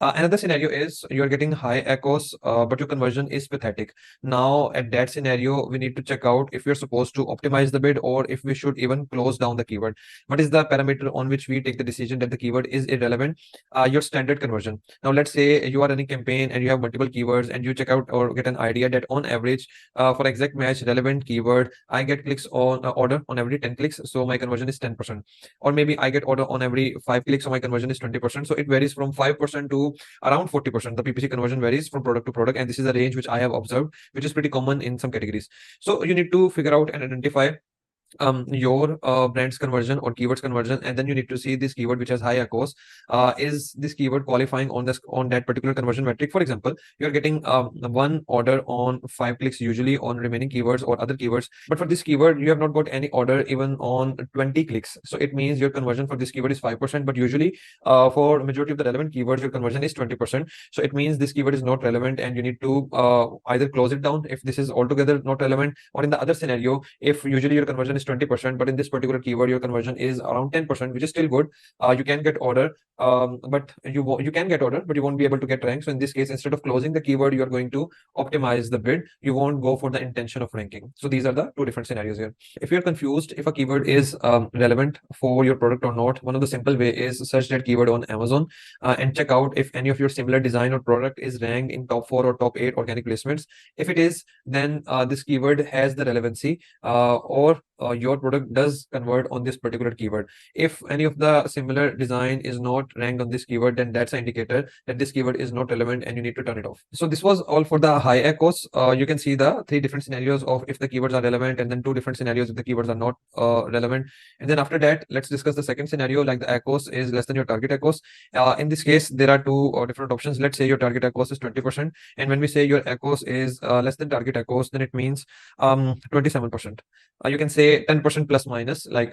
Another scenario is you're getting high ACOS, but your conversion is pathetic. Now, at that scenario, we need to check out if we're supposed to optimize the bid or if we should even close down the keyword. What is the parameter on which we take the decision that the keyword is irrelevant? Your standard conversion. Now, let's say you are running campaign and you have multiple keywords and you check out or get an idea that on average, for exact match relevant keyword, I get clicks on order on every 10 clicks, so my conversion is 10%. Or maybe I get order on every 5 clicks, so my conversion is 20%. So it varies from 5% to around 40%. The PPC conversion varies from product to product, and this is a range which I have observed, which is pretty common in some categories. So you need to figure out and identify your brand's conversion or keywords conversion, and then you need to see this keyword which has high ACOS. Is this keyword qualifying on this on that particular conversion metric? For example, you're getting one order on 5 clicks usually on remaining keywords or other keywords, but for this keyword you have not got any order even on 20 clicks. So it means your conversion for this keyword is 5%, but usually for majority of the relevant keywords your conversion is 20%. So it means this keyword is not relevant, and you need to either close it down if this is altogether not relevant, or in the other scenario, if usually your conversion is 20%, but in this particular keyword your conversion is around 10%, which is still good. You can get order, but you can get order, but you won't be able to get rank. So in this case, instead of closing the keyword, you are going to optimize the bid. You won't go for the intention of ranking. So these are the two different scenarios here. If you're confused if a keyword is relevant for your product or not, one of the simple way is search that keyword on Amazon and check out if any of your similar design or product is ranked in top 4 or top 8 organic placements. If it is, then this keyword has the relevancy, or your product does convert on this particular keyword. If any of the similar design is not ranked on this keyword, then that's an indicator that this keyword is not relevant and you need to turn it off. So this was all for the high ACOS. You can see the 3 different scenarios of if the keywords are relevant, and then 2 different scenarios if the keywords are not relevant. And then after that, let's discuss the second scenario, like the ACOS is less than your target ACOS. In this case, there are 2 different options. Let's say your target ACOS is 20%. And when we say your ACOS is less than target ACOS, then it means 27%. You can say 10% plus minus. Like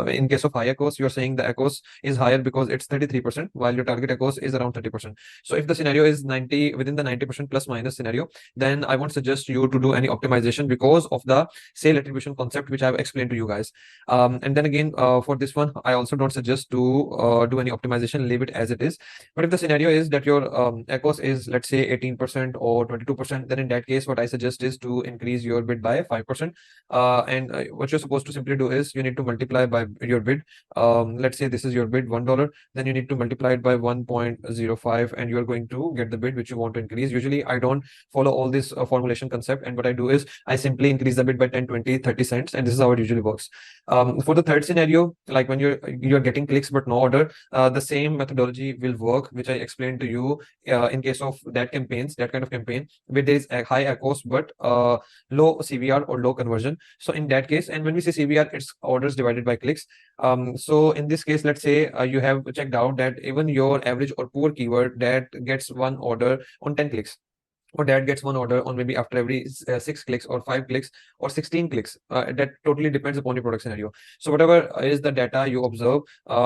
in case of high ACOS, you're saying the ACOS is higher because it's 33%, while your target ACOS is around 30%. So if the scenario is 90 within the 90% plus minus scenario, then I won't suggest you to do any optimization because of the sale attribution concept, which I've explained to you guys. And then again, for this one, I also don't suggest to do any optimization, leave it as it is. But if the scenario is that your ACOS is, let's say, 18% or 22%, then in that case, what I suggest is to increase your bid by 5%. And what you're supposed to simply do is you need to multiply by your bid. Let's say this is your bid $1, then you need to multiply it by 1.05, and you are going to get the bid which you want to increase. Usually I don't follow all this formulation concept, and what I do is I simply increase the bid by 10, 20, 30 cents, and this is how it usually works. For the third scenario, like when you're getting clicks but no order, the same methodology will work, which I explained to you in case of that kind of campaign where there is a high ACOS but low CVR or low conversion. So in that case, and when we say CVR, it's orders divided by clicks. So in this case, let's say you have checked out that even your average or poor keyword that gets one order on 10 clicks, or that gets one order on maybe after every 6 clicks or 5 clicks or 16 clicks. That totally depends upon your product scenario. So whatever is the data you observe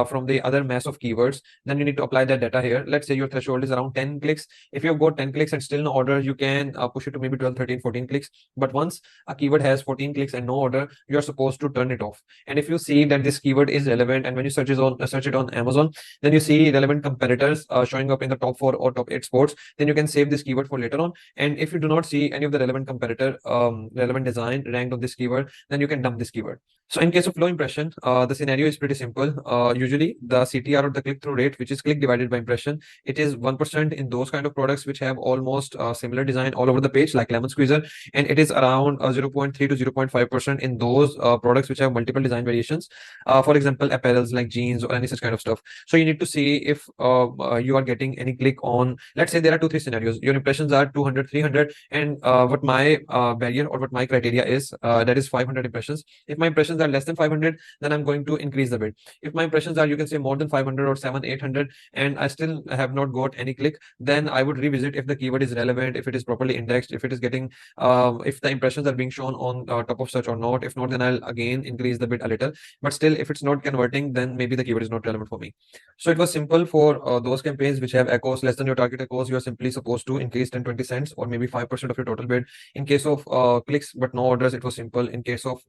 from the other mass of keywords, then you need to apply that data here. Let's say your threshold is around 10 clicks. If you've got 10 clicks and still no order, you can push it to maybe 12, 13, 14 clicks. But once a keyword has 14 clicks and no order, you're supposed to turn it off. And if you see that this keyword is relevant, and when you search it on Amazon, then you see relevant competitors showing up in the top 4 or top 8 sports, then you can save this keyword for later on. And if you do not see any of the relevant competitor, relevant design ranked on this keyword, then you can dump this keyword. So in case of low impression, the scenario is pretty simple. Usually the CTR, or the click-through rate, which is click divided by impression, it is 1% in those kind of products which have almost similar design all over the page, like lemon squeezer, and it is around 0.3 to 0.5% in those products which have multiple design variations. For example, apparels like jeans or any such kind of stuff. So you need to see if you are getting any click on, let's say there are 2-3 scenarios. Your impressions are 200, 300, and what my barrier or what my criteria is, that is 500 impressions. If my impressions are less than 500, then I'm going to increase the bid. If my impressions are, you can say, more than 500 or 700, 800, and I still have not got any click, then I would revisit if the keyword is relevant, if it is properly indexed, if it is getting, if the impressions are being shown on top of search or not. If not, then I'll again increase the bid a little. But still, if it's not converting, then maybe the keyword is not relevant for me. So it was simple for those campaigns which have ACOS less than your target ACOS. You are simply supposed to increase 10, 20 cents or maybe 5% of your total bid. In case of clicks but no orders, it was simple. In case of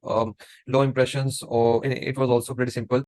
low impressions, or it was also pretty simple.